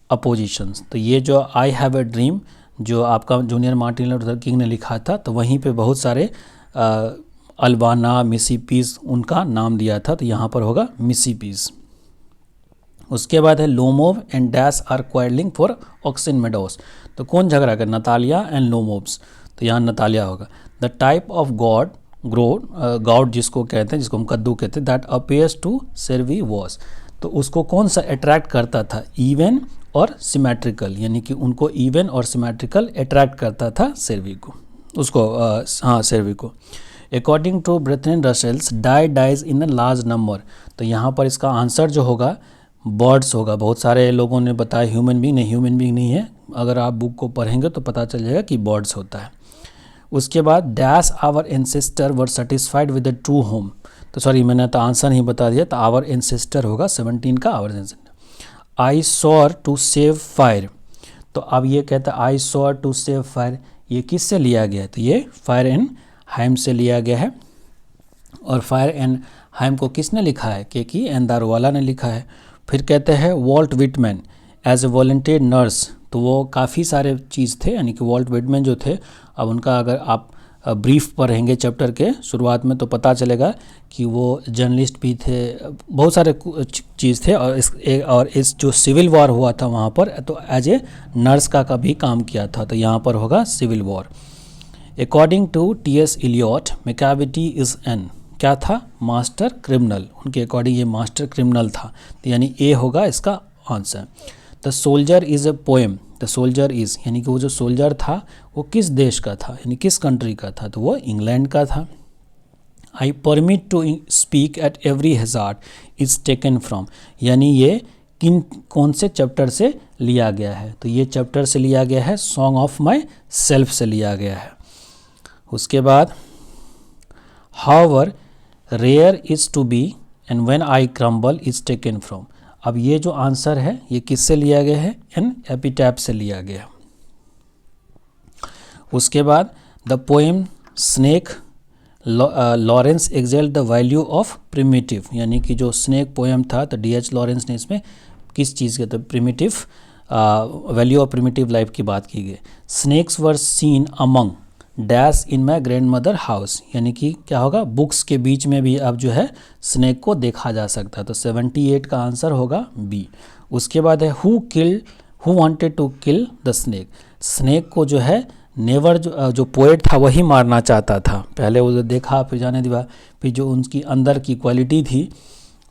oppositions, तो ये जो आई हैव ए ड्रीम जो आपका जूनियर मार्टिन लूथर किंग ने लिखा था, तो वहीं पे बहुत सारे अल्बाना, मिसिपीस उनका नाम दिया था, तो यहाँ पर होगा मिसिपीस। उसके बाद है Lomov and dash are quarrelling for oxen meadows, तो कौन झगड़ा कर? नतालिया एंड लोमोव्स, तो यहाँ नतालिया होगा। The type of God God जिसको कहते हैं, जिसको हम कद्दू कहते हैं, दैट अपियर्स टू सर्वी वॉस, तो उसको कौन सा अट्रैक्ट करता था? इवन और सिमेट्रिकल, यानी कि उनको इवन और सिमेट्रिकल अट्रैक्ट करता था सर्वी को, उसको हाँ सर्वी को। According to Bertrand Russell's dies in a large number, तो यहाँ पर इसका आंसर जो होगा बर्ड्स होगा। बहुत सारे लोगों ने बताया ह्यूमन बीइंग नहीं, ह्यूमन बीइंग नहीं है, अगर आप बुक को पढ़ेंगे तो पता चल जाएगा कि बर्ड्स होता है। उसके बाद dash our ancestor were satisfied with the true home, तो सॉरी मैंने तो आंसर नहीं बता दिया, तो आवर एंसेस्टर होगा 17 का our ancestor. I soar to save fire, तो अब ये कहता है I soar to save fire, ये किस से लिया गया है? तो ये फायर एंड हाइम से लिया गया है, और फायर एंड हाइम को किसने लिखा है? के एंदारवाला ने लिखा है। फिर कहते हैं Walt Whitman as a volunteer nurse, तो वो काफ़ी सारे चीज़ थे, यानी कि वॉल्ट विटमैन जो थे, अब उनका अगर आप ब्रीफ पढ़ेंगे चैप्टर के शुरुआत में तो पता चलेगा कि वो जर्नलिस्ट भी थे, बहुत सारे चीज़ थे। और इस जो सिविल वॉर हुआ था वहाँ पर तो एज ए नर्स का भी काम किया था, तो यहाँ पर होगा civil war. According to T S. Eliot Macavity is an क्या था, मास्टर क्रिमिनल। उनके अकॉर्डिंग ये मास्टर क्रिमिनल था, तो यानी ए होगा इसका answer. The soldier is a poem, the soldier is यानी कि वो जो सोल्जर था वो किस देश का था, यानी किस कंट्री का था, तो वो इंग्लैंड का था। I permit to speak at every hazard is taken from, यानी ये कौन से चैप्टर से लिया गया है, तो ये चैप्टर से लिया गया है, सॉन्ग ऑफ माई सेल्फ से लिया गया है। उसके बाद however rare is to be and when I crumble is taken from. अब ये जो आंसर है ये किससे लिया गया है, एन एपिटैप से लिया गया। उसके बाद the poem snake Lawrence excelled the value of primitive, यानी कि जो स्नेक पोएम था तो डी.एच. लॉरेंस ने इसमें किस चीज़ के, तो primitive value of primitive life की बात की गई। Snakes were seen among dash in my grandmother house, यानी कि क्या होगा, बुक्स के बीच में भी अब जो है स्नेक को देखा जा सकता है, तो 78 का आंसर होगा बी। उसके बाद है who wanted to kill the snake, snake को जो है नेवर जो पोएट था वही मारना चाहता था। पहले वो देखा फिर जाने दिया, फिर जो उनकी अंदर की क्वालिटी थी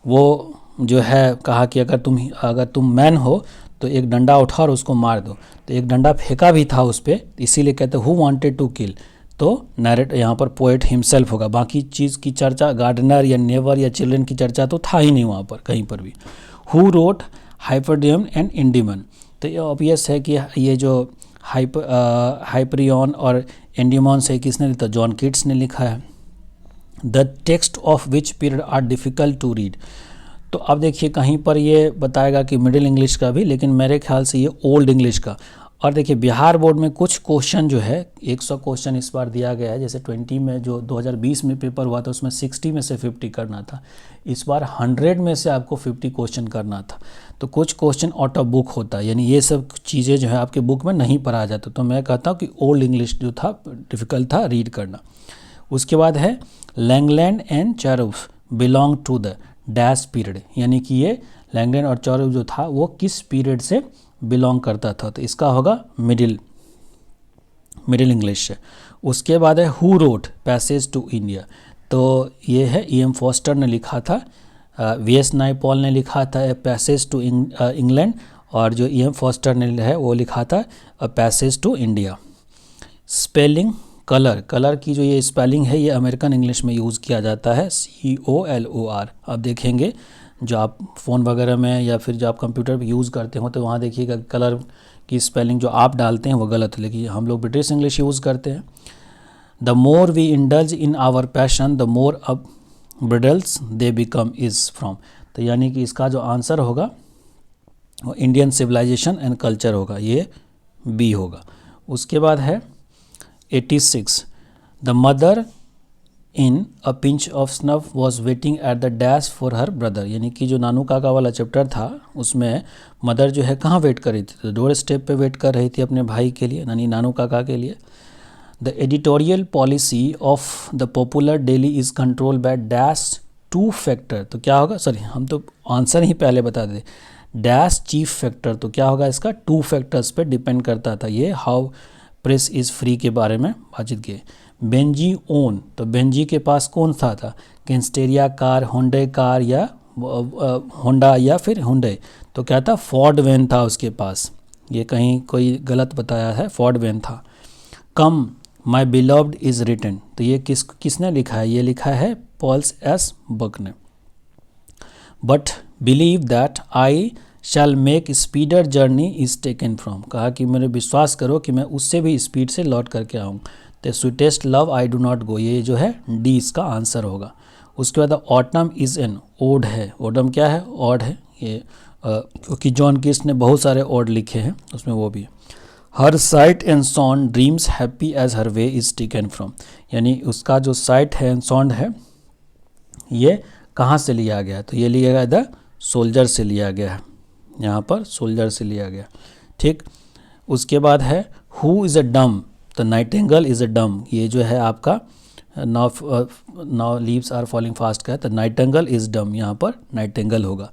वो जो है कहा कि अगर तुम मैन हो तो एक डंडा उठा और उसको मार दो, तो एक डंडा फेंका भी था उस पर, इसीलिए कहते हु वांटेड टू किल, तो नैरेट यहाँ पर पोएट हिमसेल्फ होगा। बाकी चीज़ की चर्चा गार्डनर या नेवर या चिल्ड्रन की चर्चा तो था ही नहीं वहाँ पर कहीं पर भी। हु रोट हाइपरडियम एंड इंडिमन, तो ये ऑब्वियस है कि ये जो हाइपरियन और एंडिमन से किसने लिखा, जॉन कीट्स ने लिखा है। The text of which period are difficult to read, तो अब देखिए कहीं पर ये बताएगा कि मिडिल इंग्लिश का भी, लेकिन मेरे ख्याल से ये ओल्ड इंग्लिश का। और देखिए बिहार बोर्ड में कुछ क्वेश्चन जो है 100 क्वेश्चन इस बार दिया गया है, जैसे 20 में जो 2020 में पेपर हुआ था उसमें 60 में से 50 करना था, इस बार 100 में से आपको 50 क्वेश्चन करना था। तो कुछ क्वेश्चन आउट ऑफ बुक होता है, यानी ये सब चीज़ें जो है आपके बुक में नहीं पढ़ा जाता, तो मैं कहता हूँ कि ओल्ड इंग्लिश जो था डिफ़िकल्ट था रीड करना। उसके बाद है Langland and Chaucer belong to the dash period, यानी कि ये लैंगलैंड और चैरुफ जो था वो किस पीरियड से बिलोंग करता था, तो इसका होगा मिडिल इंग्लिश से। उसके बाद है who wrote passage to India, तो ये है E.M. फॉस्टर ने लिखा था, V.S. नायपॉल ने लिखा था ए पैसेज टू इंग्लैंड, और जो E.M. फॉस्टर ने है वो लिखा था a passage to India. Spelling colour की जो ये स्पेलिंग है ये अमेरिकन इंग्लिश में यूज़ किया जाता है, COLOR। आप देखेंगे जो आप फ़ोन वगैरह में या फिर जो आप कंप्यूटर पे यूज़ करते हो तो वहाँ देखिएगा कलर की स्पेलिंग जो आप डालते हैं वो गलत है, लेकिन हम लोग ब्रिटिश इंग्लिश यूज़ करते हैं। The more we indulge in our passion the more अब bridles they become is from, तो यानी कि इसका जो आंसर होगा वो इंडियन सिविलाइजेशन एंड कल्चर होगा, ये बी होगा। उसके बाद है 86 the mother in a pinch of snuff was waiting at the dash for her brother, यानी कि जो नानू काका वाला चैप्टर था उसमें मदर जो है कहाँ वेट कर रही थी, तो डोर स्टेप पे वेट कर रही थी अपने भाई के लिए, यानी नानू काका के लिए। The editorial policy of the popular daily is control by dash 2 factor, तो क्या होगा, सॉरी हम तो आंसर ही पहले बता दें, डैश चीफ फैक्टर, तो क्या होगा इसका 2 फैक्टर्स पे डिपेंड करता था। ये हाउ प्रेस इज़ फ्री के बारे में बातचीत किए। बेंजी ओन, तो बेंजी के पास कौन सा था, कैंस्टेरिया कार, होंडे कार या होंडा या फिर होंडे, तो क्या था फॉर्ड वैन था उसके पास, ये कहीं कोई गलत बताया है, फॉर्ड वैन था। कम माई बिलव्ड इज़ रिटन, तो ये किसने लिखा है, ये लिखा है पॉल्स एस बक ने। But believe that I shall make speeder journey is taken from, कहा कि मेरे विश्वास करो कि मैं उससे भी स्पीड से लौट करके आऊँ। तो sweetest love I do not go, ये जो है डी इसका आंसर होगा। उसके बाद ऑटम इज़ एन ओड है, ओडम क्या है, ऑड है ये, क्योंकि जॉन कीट्स ने बहुत सारे ओड लिखे हैं उसमें वो भी है। Her sight and sound dreams happy as her way is taken from, यानी उसका जो साइट है एंड साउंड है ये कहाँ से लिया गया है, तो ये लिया गया द सोल्जर से लिया गया है, यहाँ पर सोल्जर से लिया गया, ठीक। उसके बाद है हु इज़ अ डम तो नाइटिंगेल इज़ अ डम, ये जो है आपका now leaves are falling fast का है, तो नाइटिंगेल इज़ डम, यहाँ पर नाइटिंगेल होगा।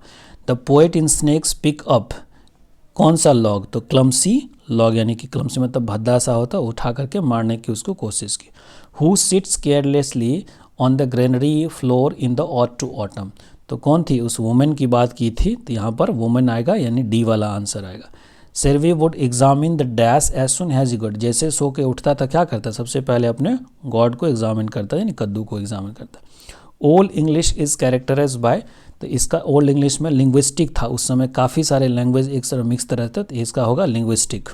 The poet in snakes pick up, कौन सा लॉग, तो क्लमसी लॉग, यानी कि क्लमसी मतलब भद्दा सा होता, उठा करके मारने की उसको कोशिश की। Who sits carelessly on the granary floor in the ought to autumn, तो कौन थी, उस वुमेन की बात की थी, तो यहाँ पर वुमेन आएगा, यानी डी वाला आंसर आएगा। सेर्वी would examine the dash as soon has he got, जैसे सो के उठता था क्या करता, सबसे पहले अपने गॉड को एग्जामिन करता, यानी कद्दू को एग्जामिन करता। Old English is characterise by, तो इसका ओल्ड इंग्लिश में लिंग्विस्टिक था, उस समय काफ़ी सारे लैंग्वेज एक साथ मिक्स रहते, तो इसका होगा linguistic.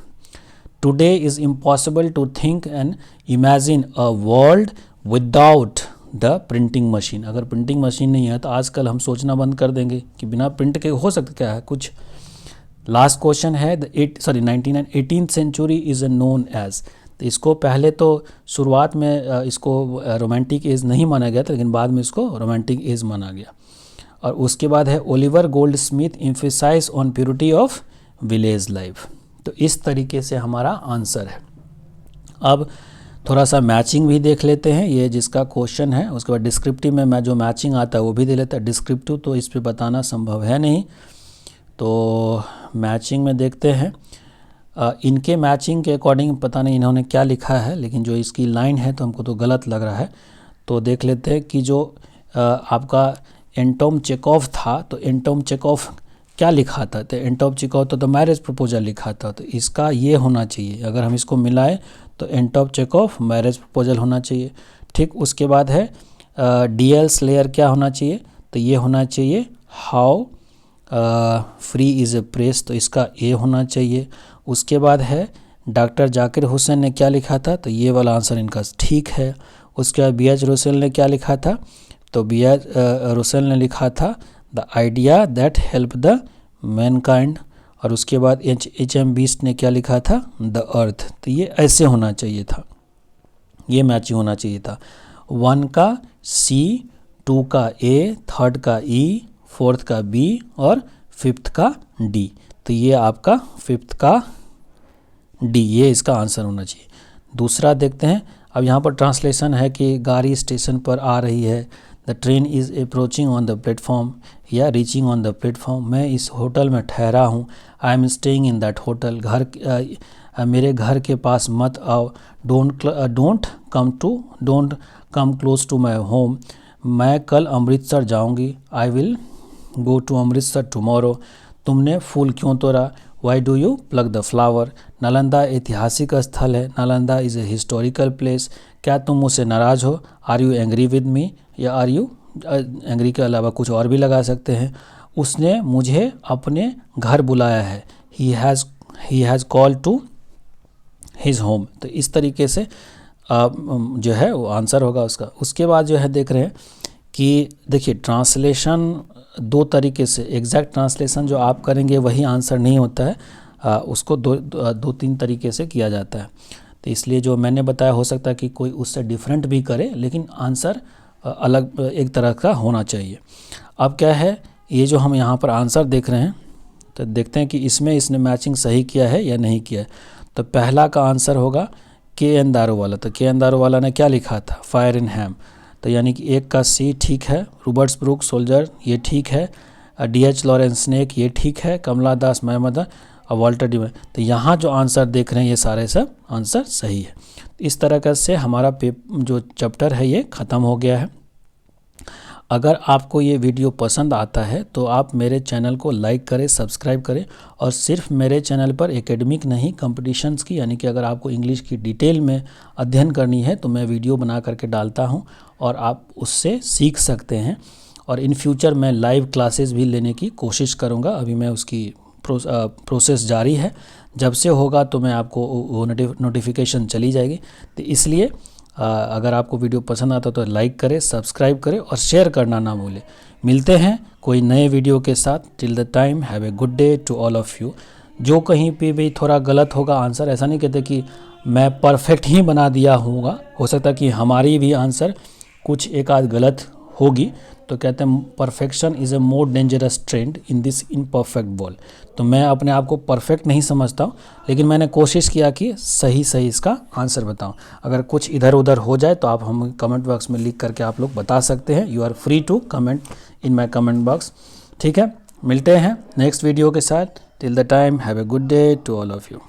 Today is impossible to think and imagine a world without the printing machine, अगर प्रिंटिंग मशीन नहीं है तो आजकल हम सोचना बंद कर देंगे कि बिना प्रिंट के हो सकता क्या है कुछ। लास्ट क्वेश्चन है 18th century is known as, तो इसको पहले तो शुरुआत में इसको रोमांटिक एज नहीं माना गया था, लेकिन बाद में इसको रोमांटिक एज माना गया। और उसके बाद है Oliver Goldsmith emphasise on purity of village life, तो इस तरीके से हमारा आंसर है। अब थोड़ा सा मैचिंग भी देख लेते हैं, ये जिसका क्वेश्चन है, उसके बाद डिस्क्रिप्टिव में मैं जो मैचिंग आता है वो भी दे लेता है। डिस्क्रिप्टिव तो इस पे बताना संभव है नहीं, तो मैचिंग में देखते हैं। इनके मैचिंग के अकॉर्डिंग पता नहीं इन्होंने क्या लिखा है, लेकिन जो इसकी लाइन है तो हमको तो गलत लग रहा है, तो देख लेते हैं कि जो आपका एंटोन चेखोव था, तो एंटोन चेखोव क्या लिखा था, तो एंटोन चेखोव तो मैरिज प्रपोजल लिखा था, तो इसका ये होना चाहिए, अगर हम इसको मिलाएं तो एंटोन चेखोव मैरिज प्रपोजल होना चाहिए। ठीक, उसके बाद है डीएल स्लेयर क्या होना चाहिए, तो ये होना चाहिए how free is a press, तो इसका ए होना चाहिए। उसके बाद है डॉक्टर जाकिर हुसैन ने क्या लिखा था, तो ये वाला आंसर इनका ठीक है। उसके बाद B.H. रुसेल ने क्या लिखा था, तो B.H. रुसेल ने लिखा था the idea that help the Mankind, और उसके बाद H.M. बीस्ट ने क्या लिखा था, द अर्थ, तो ये ऐसे होना चाहिए था, ये मैचिंग होना चाहिए था। 1 का C, 2 का A, 3rd का E, 4th का B और 5th का D, तो ये आपका 5th का D, ये इसका आंसर होना चाहिए। दूसरा देखते हैं, अब यहाँ पर ट्रांसलेशन है कि गाड़ी स्टेशन पर आ रही है, the train is approaching on the platform या रीचिंग ऑन द प्लेटफॉर्म, मैं इस होटल में ठहरा हूँ, I am staying in that hotel, मेरे घर के पास मत आओ, don't come close to my home, मैं कल अमृतसर जाऊँगी, I will go to Amritsar tomorrow, तुमने फूल क्यों तोड़ा, why do you plug the flower, Nalanda ऐतिहासिक स्थल है, Nalanda is a historical place, क्या तुम मुझसे नाराज़ हो, are you angry with me, या आर यू एंग्री के अलावा कुछ और भी लगा सकते हैं। उसने मुझे अपने घर बुलाया है, he has called to his home, तो इस तरीके से जो है वो आंसर होगा उसका। उसके बाद जो है देख रहे हैं कि देखिए ट्रांसलेशन दो तरीके से, एग्जैक्ट ट्रांसलेशन जो आप करेंगे वही आंसर नहीं होता है, उसको दो तीन तरीके से किया जाता है, तो इसलिए जो मैंने बताया हो सकता है कि कोई उससे डिफरेंट भी करे, लेकिन आंसर अलग एक तरह का होना चाहिए। अब क्या है, ये जो हम यहाँ पर आंसर देख रहे हैं, तो देखते हैं कि इसमें इसने मैचिंग सही किया है या नहीं किया है। तो पहला का आंसर होगा के.एन. दारोवाला, तो के.एन. दारोवाला ने क्या लिखा था, फायर इन हैम, तो यानी कि एक का सी ठीक है, रॉबर्ट्स ब्रूक सोल्जर ये ठीक है, D.H. लॉरेंस स्नेक ये ठीक है, कमला दास महमद और वाल्टर डी, तो यहाँ जो आंसर देख रहे हैं ये सारे सब आंसर सही है। इस तरह से हमारा जो चैप्टर है ये ख़त्म हो गया है। अगर आपको ये वीडियो पसंद आता है तो आप मेरे चैनल को लाइक करें, सब्सक्राइब करें, और सिर्फ मेरे चैनल पर एकेडमिक नहीं कंपटीशंस की, यानी कि अगर आपको इंग्लिश की डिटेल में अध्ययन करनी है तो मैं वीडियो बना करके डालता हूं और आप उससे सीख सकते हैं। और इन फ्यूचर मैं लाइव क्लासेस भी लेने की कोशिश करूंगा, अभी मैं उसकी प्रोसेस जारी है, जब से होगा तो मैं आपको वो नोटिफिकेशन चली जाएगी। तो इसलिए अगर आपको वीडियो पसंद आता तो लाइक करें, सब्सक्राइब करें और शेयर करना ना भूलें। मिलते हैं कोई नए वीडियो के साथ, till the time have a good day to all of you. जो कहीं पे भी थोड़ा गलत होगा आंसर, ऐसा नहीं कहते कि मैं परफेक्ट ही बना दिया होगा, हो सकता है कि हमारी भी आंसर कुछ एक आध गलत होगी, तो तो कहते हैं perfection is a more dangerous trend in this imperfect world. तो मैं अपने आप को परफेक्ट नहीं समझता हूँ, लेकिन मैंने कोशिश किया कि सही सही इसका आंसर बताऊँ। अगर कुछ इधर उधर हो जाए तो आप हम कमेंट बॉक्स में लिख करके आप लोग बता सकते हैं। You are free to comment in my comment box. ठीक है, मिलते हैं नेक्स्ट वीडियो के साथ। Till the time have a good day to all of you.